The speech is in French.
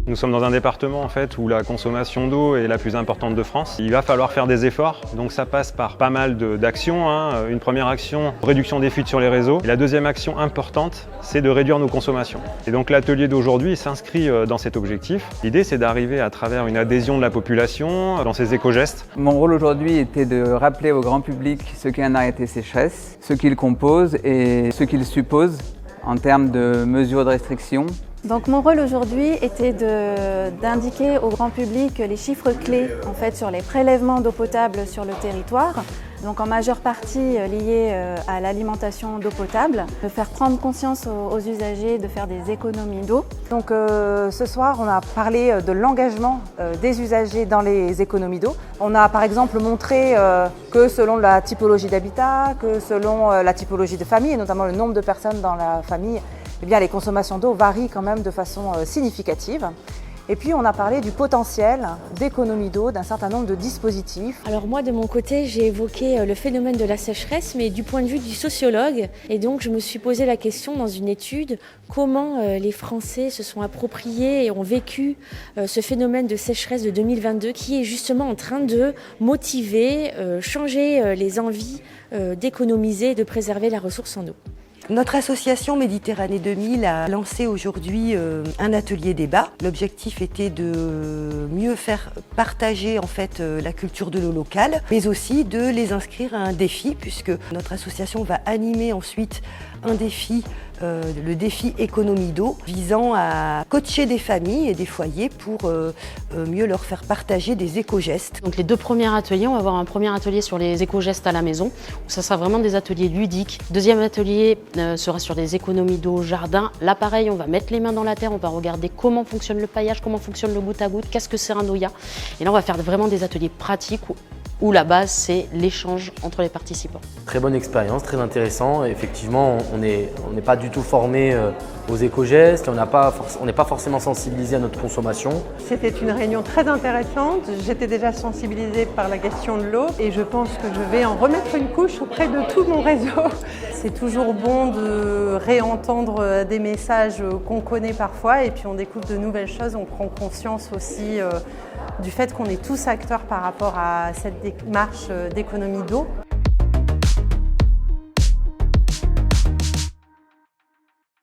Nous sommes dans un département en fait où la consommation d'eau est la plus importante de France. Il va falloir faire des efforts, donc ça passe par pas mal d'actions. Une première action, réduction des fuites sur les réseaux. Et la deuxième action importante, c'est de réduire nos consommations. Et donc l'atelier d'aujourd'hui s'inscrit dans cet objectif. L'idée, c'est d'arriver à travers une adhésion de la population dans ces éco-gestes. Mon rôle aujourd'hui était de rappeler au grand public ce qu'est un arrêté sécheresse, ce qu'il compose et ce qu'il suppose en termes de mesures de restriction. Donc mon rôle aujourd'hui était d'indiquer au grand public les chiffres clés en fait, sur les prélèvements d'eau potable sur le territoire, donc en majeure partie liés à l'alimentation d'eau potable, de faire prendre conscience aux usagers de faire des économies d'eau. Donc ce soir, on a parlé de l'engagement des usagers dans les économies d'eau. On a par exemple montré que selon la typologie d'habitat, que selon la typologie de famille, et notamment le nombre de personnes dans la famille, eh bien, les consommations d'eau varient quand même de façon significative. Et puis on a parlé du potentiel d'économie d'eau d'un certain nombre de dispositifs. Alors moi de mon côté j'ai évoqué le phénomène de la sécheresse mais du point de vue du sociologue et donc je me suis posé la question dans une étude comment les Français se sont appropriés et ont vécu ce phénomène de sécheresse de 2022 qui est justement en train de motiver, changer les envies d'économiser et de préserver la ressource en eau. Notre association Méditerranée 2000 a lancé aujourd'hui un atelier débat. L'objectif était de mieux faire partager en fait la culture de l'eau locale, mais aussi de les inscrire à un défi, puisque notre association va animer ensuite un défi, le défi économie d'eau, visant à coacher des familles et des foyers pour mieux leur faire partager des éco-gestes. Donc les deux premiers ateliers, on va avoir un premier atelier sur les éco-gestes à la maison, où ça sera vraiment des ateliers ludiques. Deuxième atelier sera sur les économies d'eau au jardin. Là pareil, on va mettre les mains dans la terre, on va regarder comment fonctionne le paillage, comment fonctionne le goutte à goutte, qu'est-ce que c'est un noya. Et là on va faire vraiment des ateliers pratiques où la base c'est l'échange entre les participants. Très bonne expérience, très intéressant. Effectivement, on n'est pas du tout formé aux éco-gestes, on n'est pas forcément sensibilisé à notre consommation. C'était une réunion très intéressante. J'étais déjà sensibilisée par la question de l'eau et je pense que je vais en remettre une couche auprès de tout mon réseau. C'est toujours bon de réentendre des messages qu'on connaît parfois et puis on découvre de nouvelles choses, on prend conscience aussi du fait qu'on est tous acteurs par rapport à cette démarche d'économie d'eau.